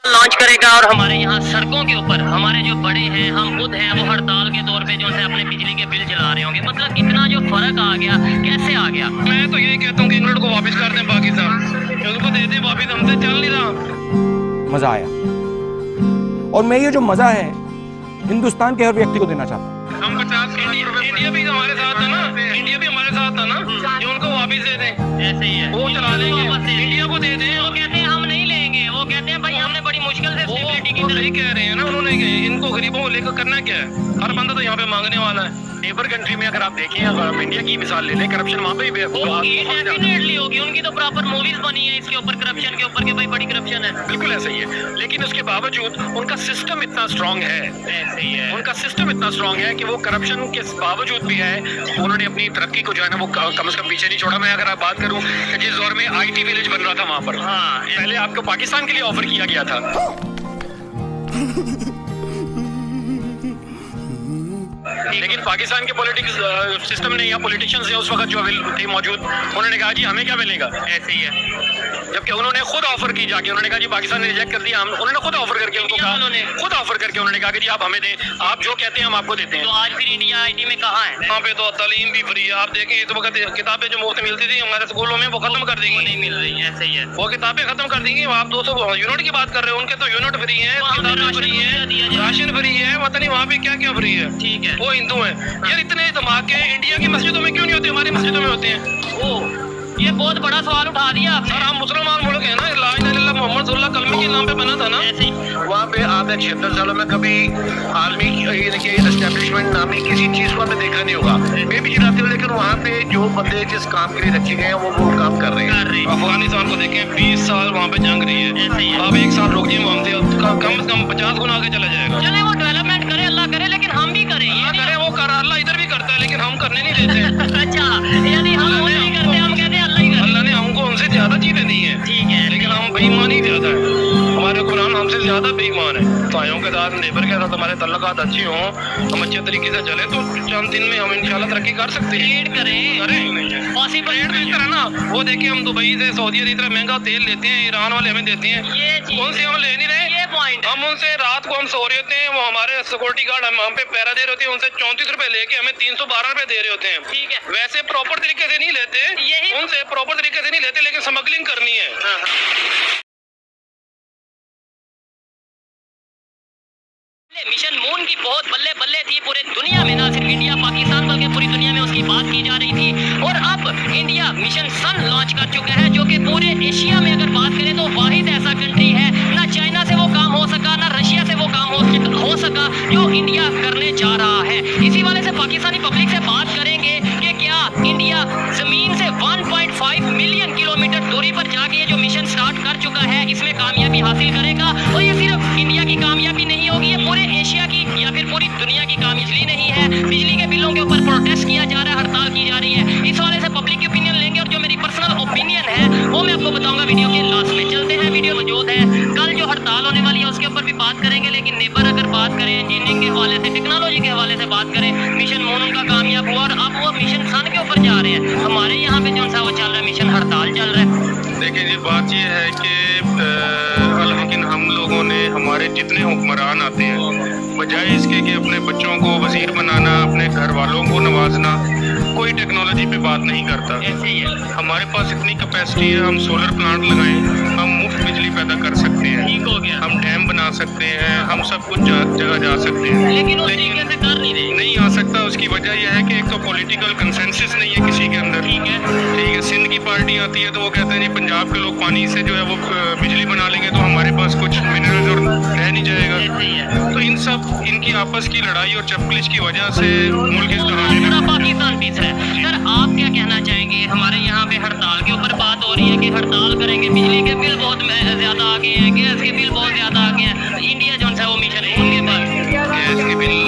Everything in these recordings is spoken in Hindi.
लॉन्च करेगा और हमारे यहाँ सड़कों के ऊपर हमारे जो बड़े हैं, हम खुद हैं, वो हड़ताल के तौर पे जो है अपने बिजली के बिल जला रहे होंगे। मतलब कितना जो फर्क आ गया, कैसे आ गया। मैं तो यही कहता हूँ कि इंग्लैंड को वापस कर दें पाकिस्तान, उनको दे दें वापस, हमसे चल नहीं रहा। मजा आया और मैं ये जो मजा है हिंदुस्तान के हर व्यक्ति को देना चाहता हूँ। हम 50 इंडिया भी हमारे साथ था ना, इंडिया भी हमारे साथ था ना, ये उनको वापस दे दें। ऐसे ही है, वो चला लेंगे, इंडिया को दे दें। वो कहते हैं हम नहीं लेंगे, वो कहते हैं भाई हमने बड़ी मुश्किल से स्टेबिलिटी की। सही कह रहे हैं ना उन्होंने, इनको गरीबों को लेकर करना क्या है, हर बंदा तो यहाँ पे मांगने वाला है। नेबर कंट्री में अगर आप देखें, अगर आप इंडिया की मिसाल ले लें, करप्शन वहाँ पे डेफिनेटली होगी, उनकी तो प्रॉपर मूवीज बनी है इसके ऊपर, करप्शन के ऊपर, कि भाई बड़ी करप्शन है। बिल्कुल ऐसा ही है, लेकिन उसके बावजूद उनका सिस्टम इतना स्ट्रांग है, ऐसे ही है, उनका सिस्टम इतना स्ट्रांग है कि वो करप्शन के बावजूद भी है, उन्होंने अपनी तरक्की को जो है ना वो कम से कम पीछे नहीं छोड़ा। मैं अगर आप बात करूं कि जिस दौर में IT विलेज बन रहा था वहां पर, हाँ, पहले आपको पाकिस्तान के लिए ऑफर किया गया था। लेकिन पाकिस्तान के पॉलिटिक्स सिस्टम ने या पॉलिटिशियंस ने उस वक्त जो थे मौजूद, उन्होंने कहा जी हमें क्या मिलेगा। ऐसे ही है, जबकि उन्होंने खुद ऑफर की जाके, उन्होंने कहा जी पाकिस्तान ने रिजेक्ट कर दिया, हम उन्होंने खुद ऑफर करके उनको कहा, खुद ऑफर करके उन्होंने कहा कि जी आप हमें दें, आप जो कहते हैं हम आपको देते हैं। तो आज फिर इंडिया IT में कहाँ है। यहाँ पे तो तालीम भी फ्री है। आप देखें इस वक्त किताबें जो मुफ्त मिलती थी हमारे स्कूलों में, वो खत्म कर देंगी, नहीं मिल रही। ऐसे ही है, वो किताबें खत्म कर देंगी। आप 200 यूनिट की बात कर रहे हो, उनके तो यूनिट फ्री है, किताबें फ्री है, राशन फ्री है, पता नहीं वहाँ पे क्या क्या फ्री है। ठीक है, वो हिंदू है यार, इतने धमाके इंडिया की मस्जिदों में क्यों नहीं होते, हमारी मस्जिदों में होते हैं। ओ ये बहुत बड़ा सवाल उठा दिया आपने। सर हम मुसलमान मुल्क है ना, ला इलाहा इल्लल्लाह मुहम्मद सल्लल्लाहु अलैहि वसल्लम के नाम पे बना था ना। ऐसे ही वहाँ पे आपने 76 सालों में कभी आर्मी की एस्टेब्लिशमेंट नामी किसी चीज को हमने देखा नहीं होगा। मैं भी चलाते हूँ, लेकिन वहाँ पे जो बंदे जिस काम के लिए रखे गए हैं वो काम कर रहे हैं। अफगानिस्तान को देखें, 20 साल वहाँ पे जंग रही है, ऐसे ही है। आप 1 साल रुक जाए, वहाँ से कम से कम 50 गुना आगे चला जाएगा। चले वो डेवलपमेंट करे, अल्लाह करे, लेकिन हम भी करें। अल्लाह करे, वो कर, अल्लाह इधर भी करता है, लेकिन हम करने नहीं देते। अच्छा, यानी हम वो नहीं करते, हम कहते हैं अल्लाह ही करे। अल्लाह ने हमको उनसे ज्यादा चीजें दी हैं, ठीक है, लेकिन हम बेईमानी ज्यादा है, हमारे कुरान हमसे ज्यादा बेईमान है। भाइयों के साथ, नेबर के साथ हमारे तल्लुकात अच्छे हों, हम अच्छे तरीके से चले तो चंद दिन में हम इंशाल्लाह तरक्की कर सकते हैं। ट्रेड करें, पॉसिबल ट्रेड भी इस तरह ना, वो देखिए हम दुबई से सऊदी अरब इतना महंगा तेल लेते हैं, ईरान वाले हमें देते हैं, ये चीज, उनसे हम ले नहीं रहे। ये पॉइंट हम उनसे रात को हम सो रहे होते हैं, वो हमारे सिक्योरिटी गार्ड हम पे पैरा दे रहे होते हैं, उनसे 34 रुपए लेके हमें 312 रुपए दे रहे होते हैं। ठीक है, वैसे प्रॉपर तरीके से नहीं लेते, यही उनसे प्रॉपर तरीके से नहीं लेते, लेकिन स्मगलिंग करनी है। मिशन मून की बहुत बल्ले बल्ले थी पूरे दुनिया में, ना सिर्फ इंडिया पाकिस्तान बल्कि पूरी दुनिया में उसकी बात की जा रही थी। और अब इंडिया मिशन सन लॉन्च कर चुका है, जो कि पूरे एशिया में अगर बात करें तो वाहिद ऐसा कंट्री है, ना चाइना से वो काम हो सका, ना रशिया से वो काम हो सका जो इंडिया करने जा रहा है। इसी वाले से पाकिस्तानी पब्लिक से बात करेंगे कि क्या इंडिया जमीन से 1.5 मिलियन किलोमीटर दूरी पर जाके ये जो मिशन स्टार्ट कर चुका है, इसमें कामयाबी हासिल करेगा। और ये सिर्फ इंडिया की कामयाबी नहीं होगी, ये पूरे एशिया की या फिर पूरी दुनिया की कामयाबी नहीं है। बिजली के बिलों के ऊपर प्रोटेस्ट किया जा रहा है, हड़ताल की जा रही है। इस वाले से पब्लिक की ओपिनियन लेंगे, और जो मेरी पर्सनल ओपिनियन है वो मैं आपको बताऊंगा वीडियो के लास्ट में। चलते हैं, वीडियो मौजूद है, कल जो हड़ताल होने वाली है उसके ऊपर भी बात करेंगे। लेकिन नेबर अगर बात करें, इंजीनियरिंग के हवाले से, टेक्नोलॉजी के हवाले से बात करें, मिशन मून उनका कामयाब हुआ और अब वो मिशन सन के ऊपर जा रहे हैं। हमारे यहाँ पे जो सा वो चल रहा है, मिशन हड़ताल चल रहा है। देखिए जी, बात ये है कि लेकिन हम लोगों ने, हमारे जितने हुक्मरान आते हैं, बजाय इसके कि अपने बच्चों को वजीर बनाना, अपने घर वालों को नवाजना, कोई टेक्नोलॉजी पे बात नहीं करता। ऐसे ही है, हमारे पास इतनी कैपेसिटी है, हम सोलर प्लांट लगाएं, हम मुफ्त बिजली पैदा कर सकते हैं, ठीक हो गया, हम डैम बना सकते हैं, हम सब कुछ जगह जा सकते हैं, लेकिन उस तरीके से कर नहीं रहे। नहीं आ सकता। उसकी वजह यह है कि एक तो पॉलिटिकल कंसेंसस नहीं है किसी के अंदर। ठीक है, सिंध की पार्टी आती है तो वो कहते हैं जी पंजाब के लोग पानी से जो है वो बिजली बना लेंगे, तो हमारे पास कुछ मिनरल्स और रह नहीं जाएगा। ऐसे ही है, तो इनकी आपस की लड़ाई और चपकलिश की वजह से मुल्क इस तरह पूरा पाकिस्तान पीस है। सर आप क्या कहना चाहेंगे, हमारे यहाँ पे हड़ताल के ऊपर बात हो रही है कि हड़ताल करेंगे, बिजली के बिल बहुत ज्यादा आ गए हैं, गैस के बिल बहुत ज्यादा आ गए हैं, इंडिया जो है वो मिशन है उनके पास।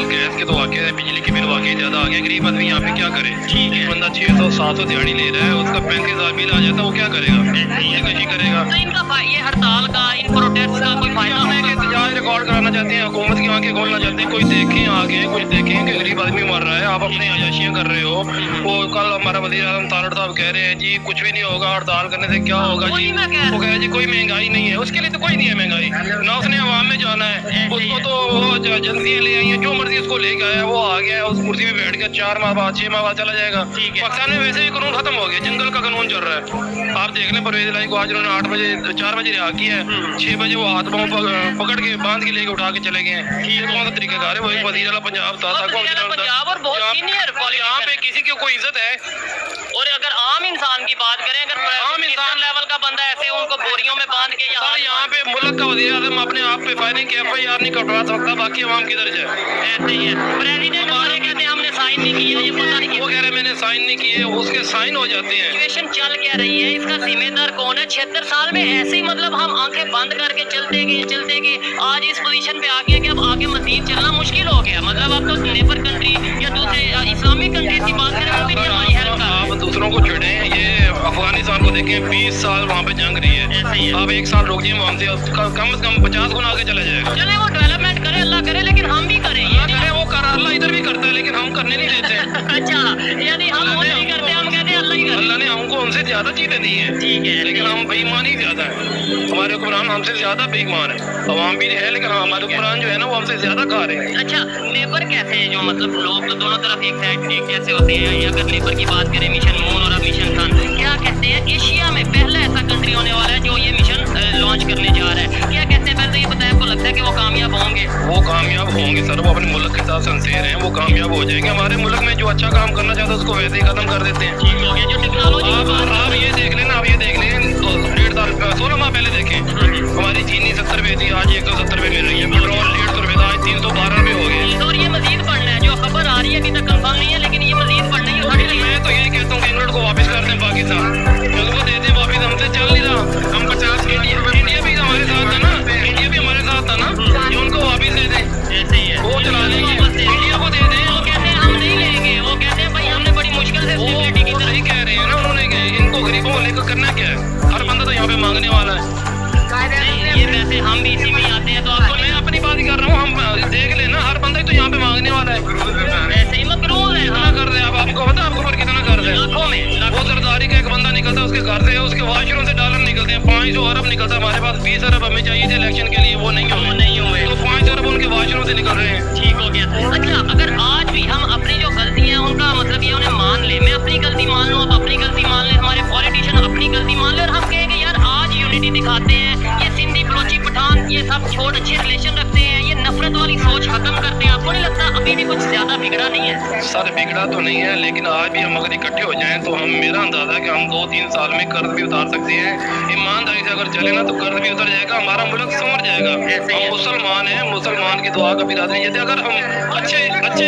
गैस के तो वाकई है, बिजली के बिल वाकई ज्यादा आ गए। गरीब आदमी यहाँ पे क्या करे? ठीक है, बंदा 600-700 दिहाड़ी ले रहा है, उसका 35,000 बिल आ जाता है, वो क्या करेगा? ये कैसे करेगा? तो इनका ये हड़ताल का, इन प्रोटेस्ट का कोई फायदा है कि एहतजाज रिकॉर्ड कराना चाहते हैं, हुकूमत की आंखें खोलना चाहते हैं, कोई देखें आगे, कुछ देखें कि गरीब आदमी मर रहा है, आप अपनी अयाशियाँ कर रहे हो। वो कल हमारा वज़ीर आज़म तारड़ साहब कह रहे हैं जी कुछ भी नहीं होगा, हड़ताल करने से क्या होगा जी? वो कह रहे हैं जी कोई महंगाई नहीं है, उसके लिए तो कोई नहीं है महंगाई, ना उसने एजेंसियां ले आई हैं, जो मर्जी उसको लेके आया वो आ गया, उस कुर्सी पे बैठ कर 4 माह बाद 6 माह बाद चला जाएगा। ठीक है। पाकिस्तान में वैसे ही कानून खत्म हो गया, जंगल का कानून चल रहा है। आप देख लें परवेज इलाही को आज उन्होंने 4 बजे रिहा किया है, 6 बजे वो हाथ पाँव पकड़ के बांध के लेके उठा के चले गए हैं। ये कौन सा तरीका कार है? वही वजीर आला पंजाब था, पंजाब और बहुत सीनियर यहाँ पे किसी की कोई इज्जत है? और अगर आम इंसान की बात करें, अगर आम इंसान लेवल का बंदा ऐसे उनको बोरियों में बांध के यहाँ पे मुल्क का वजीर आज़म अपने आप पे फायरिंग की FIR नहीं कटवा सकता, बाकी अवाम किधर जाए? ऐसे ही है। प्रेसिडेंट हमारे कहते हैं हमने साइन नहीं किया, ये पता नहीं वो कह रहे मैंने साइन नहीं किए, उसके साइन हो जाते हैं। सिचुएशन चल क्या रही है, इसका जिम्मेदार कौन है? 76 साल में ऐसे ही मतलब हम आंखें बंद करके चलते गए आज इस पोजीशन पे आ गए कि अब आगे मजीद चलना मुश्किल हो गया। मतलब अब तो नेबर कंट्री या दूसरे इस्लामिक कंट्रीज की बात करें वो भी नहीं हमारी हेल्प कर रहे हैं। आप दूसरों को छोड़े, ये अफगानिस्तान को देखें, 20 साल वहाँ पे जंग रही है। ऐसे ही है। आप 1 साल रुक जाइए, वहाँ से कम से कम 50 गुना आगे चला जाएगा। चले वो डेवलपमेंट करे, अल्लाह करे, लेकिन हम भी करें। ये करे वो कर, अल्लाह इधर भी करता है, लेकिन हम करने नहीं देते। अच्छा, यानी हम वो नहीं करते, हम कहते हैं अल्लाह ही करे। अल्लाह ने हमको उनसे ज्यादा चीजें दी है, ठीक है, लेकिन हम बेईमान ही ज्यादा है। हमारे हुक्मरान हमसे ज्यादा बेईमान है, अवाम भी है, लेकिन हमारे हुक्मरान जो है ना वो हमसे ज्यादा खा रहे हैं। अच्छा, नेबर कैसे है? जो मतलब लोग तो दोनों तरफ एक साइड एक जैसे होते हैं। ये अगर नेबर की बात करें, मिशन मून और अब मिशन सन, क्या कहते हैं एशिया में पहला ऐसा कंट्री होने वाला है जो ये मिशन लॉन्च करने जा रहा है। क्या कहते हैं? पहले तो ये बताएं, आपको लगता है कि वो कामयाब होंगे? वो कामयाब होंगे सर, वो अपने मुल्क के साथ सिंसियर हैं, वो कामयाब हो जाएंगे। हमारे मुल्क में जो अच्छा काम करना चाहता है उसको वैसे ही खत्म कर देते हैं। ठीक हो गया। जो टेक्नोलॉजी आप ये देख लेना, आप ये देख लें, 1.5 साल 16 माह पहले देखें, हमारी चीनी 70 रुपए थी, आज 170 रुपए मिल रही है। पेट्रोल 150 रुपए था, आज 312 रुपए हो गए। और ये मजीद बढ़ना है। जो खबर आ रही है अभी तक कंफर्म नहीं है, लेकिन ये मजीद बढ़ना ही है। मैं तो यही कहता हूँ कि इंग्लैंड को वापस कर दें पाकिस्तान, क्योंकि वो देते हैं वापस, हमसे चल नहीं रहा। हम 50 इंडिया भी हमारे साथ था ना, इंडिया भी हमारे साथ था ना, ये उनको वापस दे दें। ऐसे ही है, वो चला लेंगे, इंडिया को दे दें। वो कहते हैं हम नहीं लेंगे, वो कहते हैं भाई हमने बड़ी मुश्किल से स्टेबिलिटी की तरह ही कह रहे हैं ना उन्होंने, इनको गरीबों को लेकर करना क्या है? हर बंदा तो यहाँ पे मांगने वाला है। ये वैसे हम भी इसी में आते हैं, तो आपको मैं अपनी बात ही कर रहा हूँ, हम देख लेना, हर बंदा तो यहाँ पे मांगने वाला है। ऐसे ही मकरूर है। कितना कर रहे हैं आपको पता है? आपको पर कितना कर रहे हैं? लाखों में। वो सरदारी का एक बंदा निकलता है उसके घर से, उसके वाशरूम से डॉलर निकलते हैं, 500 अरब निकलता है। हमारे पास 20 अरब हमें चाहिए थे इलेक्शन के लिए, वो नहीं हुए, तो 5 अरब उनके वाशरूम से निकल रहे हैं। ठीक हो गया। अच्छा, अगर आज भी हम अपनी जो गलती है उनका मतलब ये उन्हें मान ले, मैं अपनी गलती मान लूँ, आप अपनी गलती मान ले, हमारे पॉलिटिशियन अपनी गलती मान ले, और हम कहें कि यार आज यूनिटी दिखाते हैं, ये सिंधी बलोची पठान ये सब छोड़ अच्छे रिलेशन रखते हैं, ये नफरत वाली सोच खत्म करते हैं। आपको नहीं लगता अभी भी कुछ ज्यादा बिगड़ा नहीं है? सर बिगड़ा तो नहीं है, लेकिन आज भी हम अगर इकट्ठे हो जाएं तो हम, मेरा अंदाजा है कि हम 2-3 साल में कर्ज भी उतार सकते हैं। ईमानदारी से अगर चले ना तो कर्ज भी उतर जाएगा, हमारा मुल्क संवर जाएगा। हम मुसलमान हैं, मुसलमान की दुआ का भी राज नहीं है। अगर हम अच्छे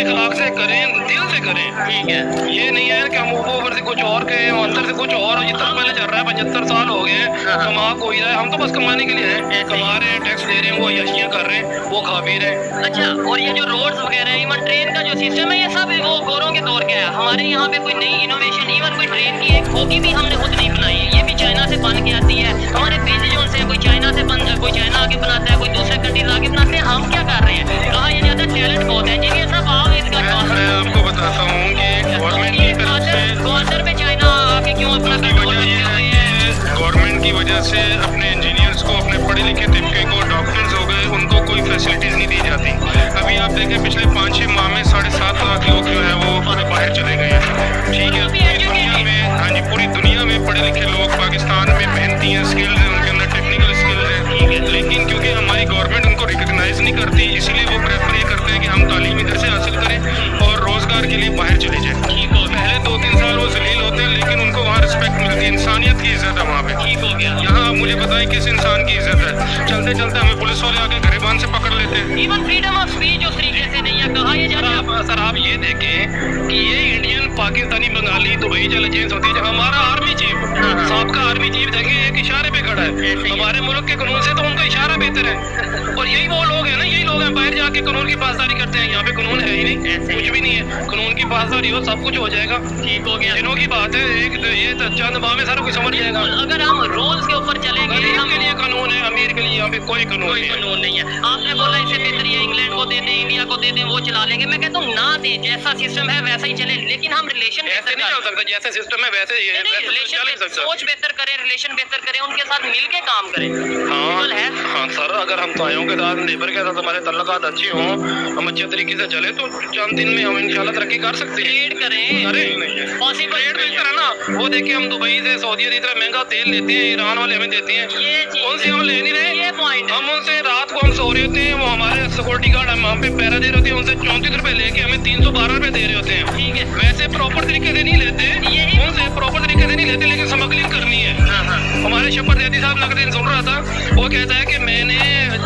अखलाक से करें, दिल से करें, ठीक है, ये नहीं है कि हम ऊपर से कुछ और कहें, अंदर से कुछ और। जितना पहले चल रहा है, 75 साल हो गए, कमा को ही रहा है, हम तो बस कमाने के लिए हैं, कमा रहे हैं, टैक्स दे रहे हैं, वो यशियाँ कर रहे हैं, वो खा पी रहे हैं। अच्छा, और ये जो रोड्स वगैरह है, इवन ट्रेन का जो सिस्टम है, ये सब वो गोरों के दौर का है। हमारे यहाँ पे कोई नई इनोवेशन, इवन कोई ट्रेन की एक बोगी भी हमने खुद नहीं बनाई है, ये भी चाइना से बन के आती है। हमारे ब्रिज जो से कोई चाइना से बन, कोई चाइना आगे बनाता है, कोई दूसरे कंट्रीज आगे बनाते हैं। हम क्या कर रहे हैं? कहा ये ज्यादा टैलेंट बहुत है, जिन्हें सब आओ इसका मैं आपको बताता हूँ कि गवर्नमेंट की तरफ से बॉर्डर पे चाइना आके क्यों अपना कंट्रोल करते हुए है? गवर्नमेंट की वजह से अपने इंजीनियर्स को, अपने पढ़े लिखे तबके को, डॉक्टर्स हो गए, उनको कोई फैसिलिटीज नहीं दी जाती। अभी आप देखें पिछले 5-6 माह में 7.5 लाख लोग जो है वो बाहर चले गए हैं। ठीक है, पूरी दुनिया में, हाँ जी, पूरी दुनिया में पढ़े लिखे लोग पाकिस्तान में मेहनती हैं, स्किल्ड हैं, उनके अंदर टेक्निकल स्किल्स हैं, लेकिन क्योंकि हमारी गवर्नमेंट उनको रिकग्नाइज नहीं करती, इसलिए वो प्रेफर ये करते हैं कि हम तालीम इधर से हासिल करें और रोजगार के लिए बाहर चले जाएं। ठीक हो, पहले 2-3 साल वो जलील होते हैं, लेकिन उनको वहाँ रिस्पेक्ट मिलती है, इंसानियत की इज्जत है वहाँ पे। ठीक हो गया। यहाँ आप मुझे बताएं किस इंसान की इज्जत है? चलते चलते हमें पुलिस वाले आके गरीबान से पकड़ लेते हैं। इवन फ्रीडम ऑफ स्पीच उस तरीके से नहीं है। कहा ये जाता है। सर आप ये देखें कि ये Indian, Pakistani, Bengali, Dubai intelligence होती है, जहाँ हमारा आर्मी चीफ, सबका आर्मी चीफ देखें एक इशारे पे खड़ा है। हमारे मुल्क के कानून से तो उनका इशारा बेहतर है, और यही वो लोग हैं ना, यही लोग हैं बाहर जाके कानून की पासदारी करते हैं। यहाँ पे कानून है ही नहीं, कुछ भी नहीं है। कानून की पासदारी हो, सब कुछ हो जाएगा। ठीक हो गया, दिनों की बात है, एक ये चंद माह में सारा कुछ समझ जाएगा। अगर हम रूल्स के ऊपर चलेंगे, गरीब के लिए कानून है, अमीर के लिए यहाँ पे कोई कानून नहीं है। आपने बोला इससे बेहतर है इंग्लैंड को दे दें, इंडिया को दे दें, वो चला लेंगे। मैं कहता हूँ ना दें, जैसा सिस्टम है वैसा ही चले, लेकिन हम रिलेशन ऐसे नहीं चल सकता, जैसे सिस्टम है वैसे ही रिलेशन, सोच बेहतर करें, रिलेशन बेहतर करें, उनके साथ मिलके काम करें। हाँ सर, अगर हम तायों के साथ नेबर के साथ हमारे तल्लुकात अच्छे हों, हम अच्छे तरीके से चले तो चंद दिन में हम इंशाल्लाह तरक्की कर सकते हैं। ट्रेड करें, करें पॉसिबल ट्रेड बेहतर है ना। वो देखिए हम दुबई से सऊदी अरब इतना महंगा तेल लेते हैं, ईरान वाले हमें देते हैं, ये चीज उनसे हम ले नहीं रहे। ये पॉइंट हम उनसे रात को हम सो रहे होते हैं, वो हमारे सिक्योरिटी गार्ड हम पे पैरा दे रहे होते हैं, उनसे 34 रुपए लेके हमें 312 रुपए दे रहे होते हैं। ठीक है, वैसे प्रॉपर तरीके से नहीं लेते, यही- उनसे प्रॉपर तरीके से नहीं लेते, लेकिन स्मगलिंग करनी है। हमारे शपर जैदी साहब नकद दिन सुन रहा था, वो कहता है कि मैंने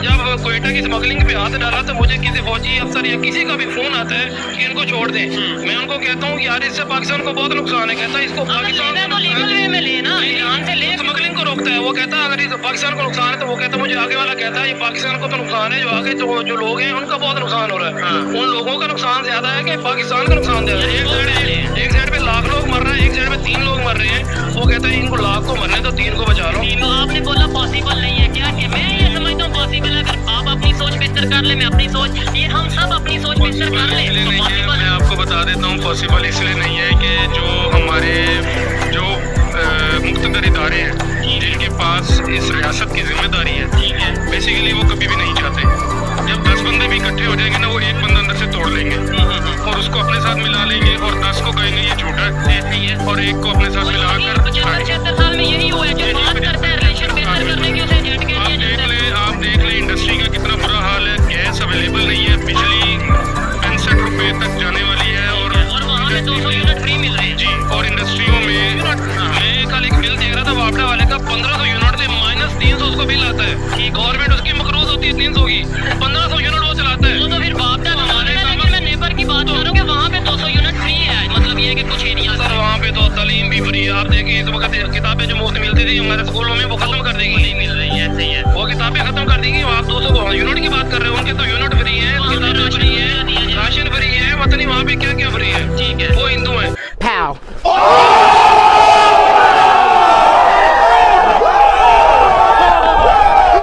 जब कोयटा की स्मगलिंग पे हाथ डाला तो मुझे किसी फौजी अफसर या किसी का भी फोन आता है कि इनको छोड़ दें। मैं उनको कहता हूँ यार इससे पाकिस्तान को बहुत नुकसान है। कहता है इसको पाकिस्तान तो लीगल वे में लेना, ईरान से ले। स्मगलिंग को रोकता है। वो कहता है अगर इस पाकिस्तान को नुकसान है तो वो कहता है मुझे आगे वाला कहता है ये पाकिस्तान को तो नुकसान है, जो आगे जो लोग हैं उनका बहुत नुकसान हो रहा है। उन लोगों का नुकसान ज्यादा है कि पाकिस्तान का नुकसान ज्यादा है। एक साइड पे लाख लोग मर रहे हैं, एक साइड पे 3 लोग मर रहे हैं। वो कहता है इनको लाख को मरने तो 3 को बचा लो। तो आपने बोला पॉसिबल नहीं है क्या? कि मैं ये समझता हूँ पॉसिबल है। अगर आप अपनी सोच बेहतर कर ले, मैं अपनी सोच, ये हम सब अपनी सोच बेहतर कर ले इसलिए तो नहीं है, पॉसिबल मैं है। आपको बता देता हूँ पॉसिबल इसलिए नहीं है कि जो हमारे जो मुख्तदर इदारे हैं जिनके पास इस रियासत की जिम्मेदारी है, बेसिकली वो कभी भी नहीं चाहते। जब 10 बंदे भी इकट्ठे हो जाएंगे ना, वो एक बंदा अंदर से तोड़ लेंगे और उसको अपने साथ मिला लेंगे और 10 को कहेंगे ये झूठा है और एक को अपने साथ मिलाकर 75 साल में यही हुआ है। जो बात करता है रिलेशन बेहतर करने की, उसे एजेंट कह दिया जाता है। आप देख ले इंडस्ट्री का कितना बुरा हाल है। गैस अवेलेबल नहीं है, बिजली 65 रुपए तक जाने वाली है और वहाँ पे 200 यूनिट फ्री मिल रहे हैं। जी। और इंडस्ट्रियों में मैं कल एक बिल देख रहा था वापडा वाले का, 1500 यूनिट से -300 उसको बिल आता है। गवर्नमेंट उसकी मकरूज होती है 300 की, 1500 यूनिट वो चलाता है। तो फिर बापटा हमारे, लेकिन मैं नेबर की बात कर रहा हूँ कि वहाँ पे 200 यूनिट फ्री है। मतलब ये है कि कुछ एरिया सर वहाँ पे तो तालीम भी फ्री है। आप देखिए इस वक्त किताबें जो मुफ्त मिलती थी हमारे स्कूलों में वो खत्म कर देगी। नहीं मिल रही है, ऐसे ही है। वो किताबें खत्म कर देंगी। आप 200 यूनिट की बात कर रहे हो, उनके तो यूनिट फ्री है, किताबें फ्री है, राशन फ्री है, पता नहीं वहाँ पे क्या क्या फ्री है। ठीक है, वो हिंदू है। Pow!